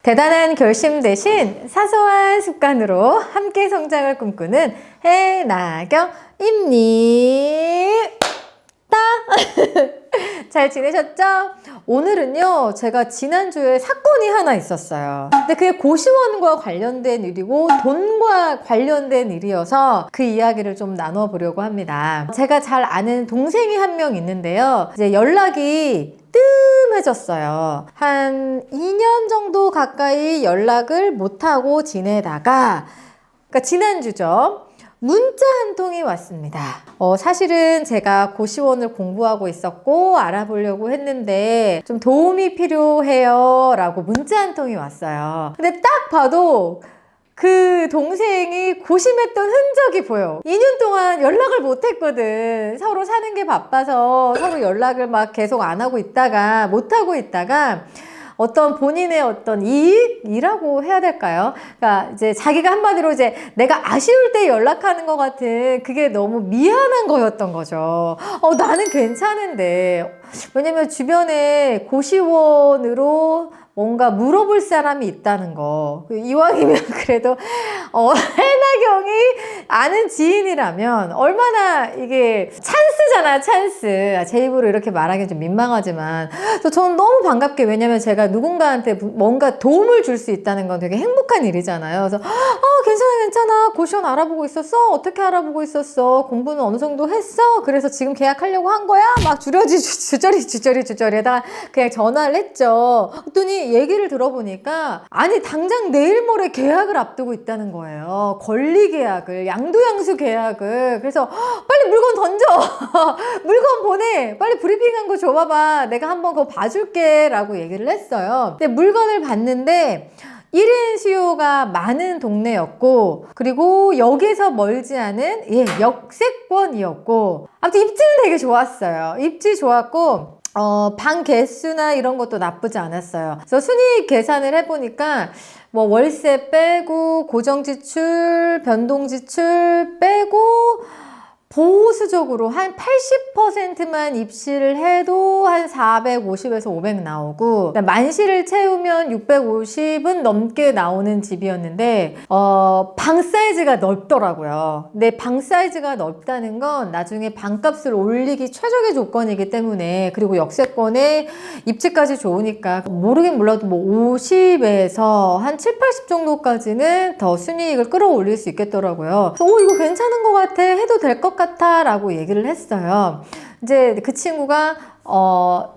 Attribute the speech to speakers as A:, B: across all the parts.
A: 대단한 결심 대신 사소한 습관으로 함께 성장을 꿈꾸는 해나경입니다. 잘 지내셨죠? 오늘은요, 제가 지난주에 사건이 하나 있었어요. 근데 그게 고시원과 관련된 일이고 돈과 관련된 일이어서 그 이야기를 좀 나눠보려고 합니다. 제가 잘 아는 동생이 한 명 있는데요. 이제 연락이 뜸해졌어요. 한 2년 정도 가까이 연락을 못하고 지내다가, 그러니까 지난주죠. 문자 한 통이 왔습니다. 사실은 제가 고시원을 공부하고 있었고 알아보려고 했는데 좀 도움이 필요해요 라고 문자 한 통이 왔어요. 근데 딱 봐도 그 동생이 고심했던 흔적이 보여. 2년 동안 연락을 못 했거든. 서로 사는 게 바빠서 서로 연락을 막 계속 안 하고 있다가 못 하고 있다가 어떤 본인의 어떤 이익이라고 해야 될까요? 그러니까 이제 자기가 한마디로 이제 내가 아쉬울 때 연락하는 것 같은 그게 너무 미안한 거였던 거죠. 나는 괜찮은데. 왜냐면 주변에 고시원으로 뭔가 물어볼 사람이 있다는 거. 이왕이면 그래도 해나경이 아는 지인이라면 얼마나 이게 찬스잖아, 찬스. 제 입으로 이렇게 말하기는 좀 민망하지만 저는 너무 반갑게, 왜냐면 제가 누군가한테 뭔가 도움을 줄 수 있다는 건 되게 행복한 일이잖아요. 그래서 괜찮아, 고시원 알아보고 있었어? 어떻게 알아보고 있었어? 공부는 어느 정도 했어? 그래서 지금 계약하려고 한 거야? 막 주저리 하다가 그냥 전화를 했죠. 그랬더니 얘기를 들어보니까 아니 당장 내일 모레 계약을 앞두고 있다는 거예요. 권리 계약을, 양도양수 계약을. 그래서 빨리 물건 던져. 물건 보내. 빨리 브리핑한 거 줘봐봐. 내가 한번 그거 봐줄게 라고 얘기를 했어요. 근데 물건을 봤는데 1인 수요가 많은 동네였고, 그리고 역에서 멀지 않은 역세권이었고, 아무튼 입지는 되게 좋았어요. 입지 좋았고 방 개수나 이런 것도 나쁘지 않았어요. 그래서 순이익 계산을 해보니까 뭐 월세 빼고 고정지출, 변동지출 빼고 보수적으로 한 80%만 입시를 해도 한 450에서 500 나오고, 만시를 채우면 650은 넘게 나오는 집이었는데 방 사이즈가 넓더라고요. 근데 방 사이즈가 넓다는 건 나중에 방값을 올리기 최적의 조건이기 때문에, 그리고 역세권에 입지까지 좋으니까 모르긴 몰라도 뭐 50에서 한 7, 80 정도까지는 더 순이익을 끌어올릴 수 있겠더라고요. 그래서 이거 괜찮은 것 같아, 해도 될 것 같아 라고 얘기를 했어요. 이제 그 친구가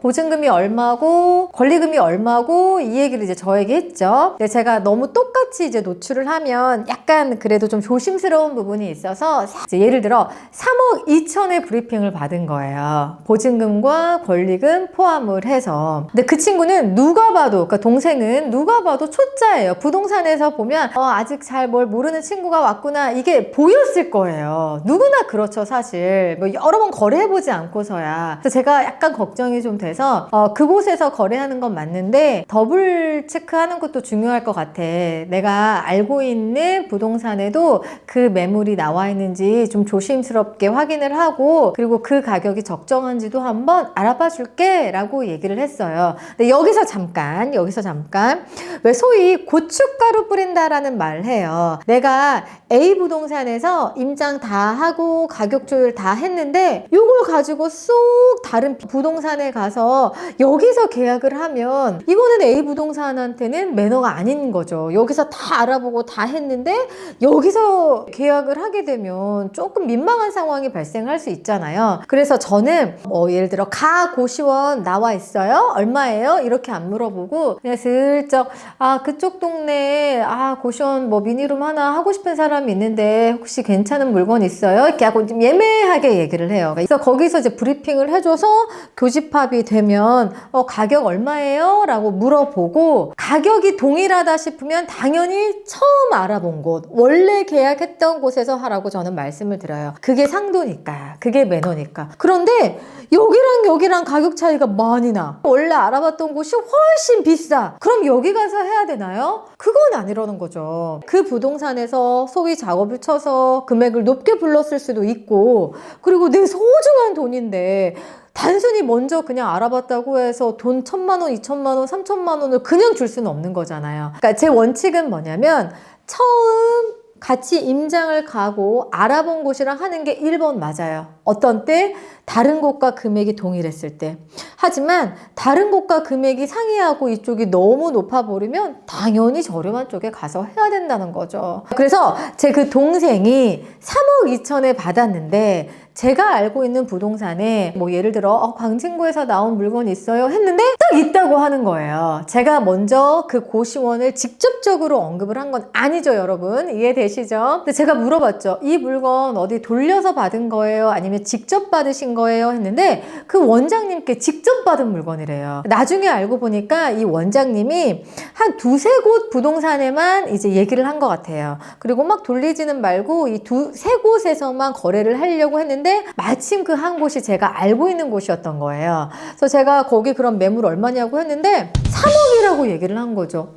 A: 보증금이 얼마고 권리금이 얼마고 이 얘기를 이제 저에게 했죠. 근데 제가 너무 똑같이 이제 노출을 하면 약간 그래도 좀 조심스러운 부분이 있어서 이제 예를 들어 3억 2천의 브리핑을 받은 거예요. 보증금과 권리금 포함을 해서. 근데 그 친구는 누가 봐도, 그러니까 동생은 누가 봐도 초짜예요. 부동산에서 보면 아직 잘 뭘 모르는 친구가 왔구나, 이게 보였을 거예요. 누구나 그렇죠, 사실. 뭐 여러 번 거래해보지 않고서야. 그래서 제가 약간 걱정이 좀 돼서 그곳에서 거래하는 건 맞는데 더블 체크하는 것도 중요할 것 같아. 내가 알고 있는 부동산에도 그 매물이 나와 있는지 좀 조심스럽게 확인을 하고, 그리고 그 가격이 적정한지도 한번 알아봐 줄게 라고 얘기를 했어요. 근데 여기서 잠깐 왜 소위 고춧가루 뿌린다라는 말을 해요. 내가 A 부동산에서 임장 다 하고 가격 조율 다 했는데 이걸 가지고 쏙 다른 부동산에 가서 여기서 계약을 하면 이거는 A 부동산한테는 매너가 아닌 거죠. 여기서 다 알아보고 다 했는데 여기서 계약을 하게 되면 조금 민망한 상황이 발생할 수 있잖아요. 그래서 저는 예를 들어 고시원 나와 있어요? 얼마예요? 이렇게 안 물어보고 그냥 슬쩍 그쪽 동네에 고시원 뭐 미니룸 하나 하고 싶은 사람이 있는데 혹시 괜찮은 물건 있어요? 이렇게 하고 좀 예매하게 얘기를 해요. 그래서 거기서 이제 브리핑을 해줘서 교집합이 되면 가격 얼마예요? 라고 물어보고, 가격이 동일하다 싶으면 당연히 처음 알아본 곳, 원래 계약했던 곳에서 하라고 저는 말씀을 드려요. 그게 상도니까, 그게 매너니까. 그런데 여기랑 가격 차이가 많이 나. 원래 알아봤던 곳이 훨씬 비싸. 그럼 여기 가서 해야 되나요? 그건 아니라는 거죠. 그 부동산에서 소위 작업을 쳐서 금액을 높게 불렀을 수도 있고, 그리고 내 소중한 돈인데 단순히 먼저 그냥 알아봤다고 해서 돈 1,000만 원, 2,000만 원, 3,000만 원을 그냥 줄 수는 없는 거잖아요. 그러니까 제 원칙은 뭐냐면 처음 같이 임장을 가고 알아본 곳이랑 하는 게 1번 맞아요. 어떤 때 다른 곳과 금액이 동일했을 때. 하지만 다른 곳과 금액이 상이하고 이쪽이 너무 높아버리면 당연히 저렴한 쪽에 가서 해야 된다는 거죠. 그래서 제 그 동생이 3억 2천에 받았는데 제가 알고 있는 부동산에 뭐 예를 들어 광진구에서 나온 물건이 있어요 했는데 딱 있다고 하는 거예요. 제가 먼저 그 고시원을 직접적으로 언급을 한 건 아니죠, 여러분. 이해되시죠? 근데 제가 물어봤죠. 이 물건 어디 돌려서 받은 거예요? 아니면 직접 받으신 거예요? 했는데 그 원장님께 직접 받은 물건이래요. 나중에 알고 보니까 이 원장님이 한 2-3곳 부동산에만 이제 얘기를 한 것 같아요. 그리고 막 돌리지는 말고 이 2-3곳에서만 거래를 하려고 했는데 마침 그 한 곳이 제가 알고 있는 곳이었던 거예요. 그래서 제가 거기 그럼 매물 얼마냐고 했는데 3억이라고 얘기를 한 거죠.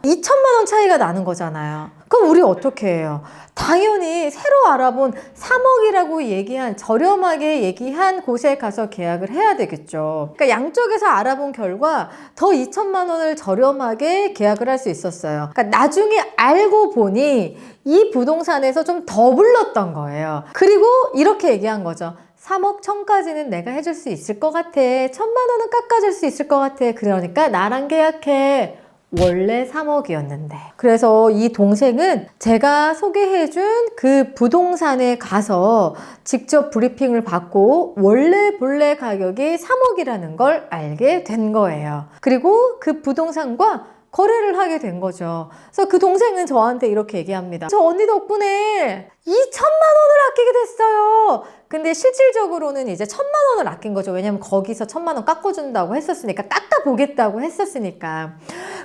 A: 2천만 원 차이가 나는 거잖아요. 그럼 우리 어떻게 해요? 당연히 새로 알아본 3억이라고 얘기한 저렴하게 얘기한 곳에 가서 계약을 해야 되겠죠. 그러니까 양쪽에서 알아본 결과 더 2천만 원을 저렴하게 계약을 할 수 있었어요. 그러니까 나중에 알고 보니 이 부동산에서 좀 더 불렀던 거예요. 그리고 이렇게 얘기한 거죠. 3억 1,000까지는 내가 해줄 수 있을 것 같아. 1,000만 원은 깎아줄 수 있을 것 같아. 그러니까 나랑 계약해. 원래 3억이었는데. 그래서 이 동생은 제가 소개해준 그 부동산에 가서 직접 브리핑을 받고 원래 본래 가격이 3억이라는 걸 알게 된 거예요. 그리고 그 부동산과 거래를 하게 된 거죠. 그래서 그 동생은 저한테 이렇게 얘기합니다. 저 언니 덕분에 2천만 원을 아끼게 됐어요. 근데 실질적으로는 이제 1,000만 원을 아낀 거죠. 왜냐면 거기서 1,000만 원 깎아준다고 했었으니까, 깎아보겠다고 했었으니까.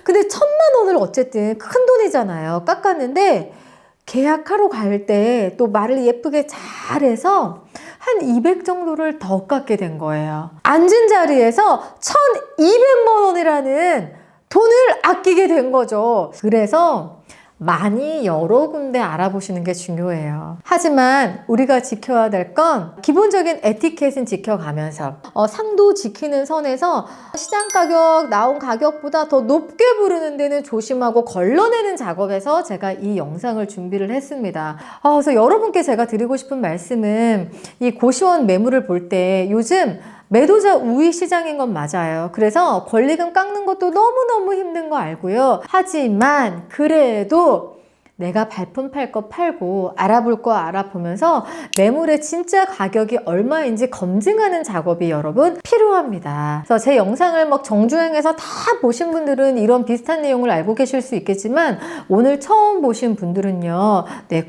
A: 근데 1,000만 원을 어쨌든 큰 돈이잖아요. 깎았는데 계약하러 갈 때 또 말을 예쁘게 잘해서 한 200 정도를 더 깎게 된 거예요. 앉은 자리에서 1,200만 원이라는 돈을 아끼게 된 거죠. 그래서 많이 여러 군데 알아보시는 게 중요해요. 하지만 우리가 지켜야 될 건 기본적인 에티켓은 지켜가면서 상도 지키는 선에서 시장 가격, 나온 가격보다 더 높게 부르는 데는 조심하고 걸러내는 작업에서 제가 이 영상을 준비를 했습니다. 그래서 여러분께 제가 드리고 싶은 말씀은 이 고시원 매물을 볼 때 요즘 매도자 우위 시장인 건 맞아요. 그래서 권리금 깎는 것도 너무너무 힘든 거 알고요. 하지만 그래도 내가 발품 팔 거 팔고 알아볼 거 알아보면서 매물의 진짜 가격이 얼마인지 검증하는 작업이 여러분 필요합니다. 그래서 제 영상을 막 정주행해서 다 보신 분들은 이런 비슷한 내용을 알고 계실 수 있겠지만 오늘 처음 보신 분들은요,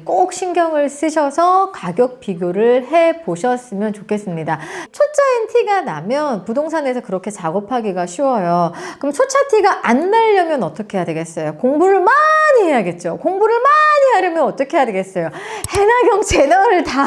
A: 꼭 신경을 쓰셔서 가격 비교를 해 보셨으면 좋겠습니다. 초짜인 티가 나면 부동산에서 그렇게 작업하기가 쉬워요. 그럼 초짜 티가 안 나려면 어떻게 해야 되겠어요? 공부를 많이 해야겠죠. 공부를 많이 하려면 어떻게 해야 되겠어요? 해나경 채널을 다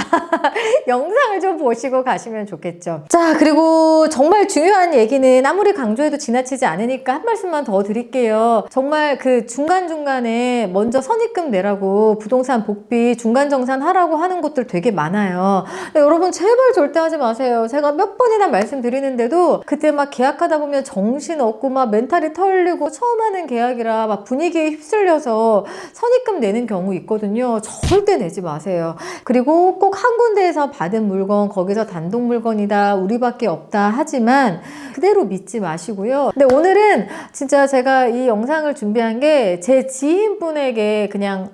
A: 영상을 좀 보시고 가시면 좋겠죠. 자, 그리고 정말 중요한 얘기는 아무리 강조해도 지나치지 않으니까 한 말씀만 더 드릴게요. 정말 그 중간중간에 먼저 선입금 내라고 부동산 복비 중간 정산하라고 하는 곳들 되게 많아요. 근데 여러분 제발 절대 하지 마세요. 제가 몇 번이나 말씀드리는데도 그때 막 계약하다 보면 정신없고 막 멘탈이 털리고 처음 하는 계약이라 막 분위기에 휩쓸려서 선입금 내는 경우 있거든요. 절대 내지 마세요. 그리고 꼭 한 군데에서 받은 물건, 거기서 단독 물건이다, 우리밖에 없다 하지만 그대로 믿지 마시고요. 근데 오늘은 진짜 제가 이 영상을 준비한 게 제 지인분에게 그냥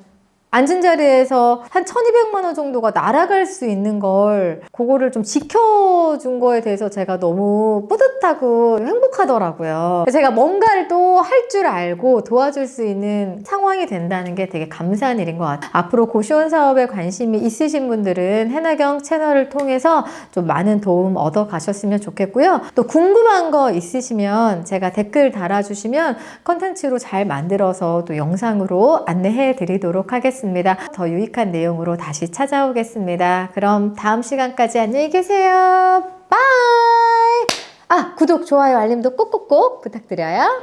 A: 앉은 자리에서 한 1,200만 원 정도가 날아갈 수 있는 걸 그거를 좀 지켜준 거에 대해서 제가 너무 뿌듯하고 행복하더라고요. 제가 뭔가를 또 할 줄 알고 도와줄 수 있는 상황이 된다는 게 되게 감사한 일인 것 같아요. 앞으로 고시원 사업에 관심이 있으신 분들은 해나경 채널을 통해서 좀 많은 도움 얻어 가셨으면 좋겠고요. 또 궁금한 거 있으시면 제가 댓글 달아주시면 컨텐츠로 잘 만들어서 또 영상으로 안내해 드리도록 하겠습니다. 더 유익한 내용으로 다시 찾아오겠습니다. 그럼 다음 시간까지 안녕히 계세요. 바이! 구독, 좋아요, 알림도 꼭꼭꼭 부탁드려요.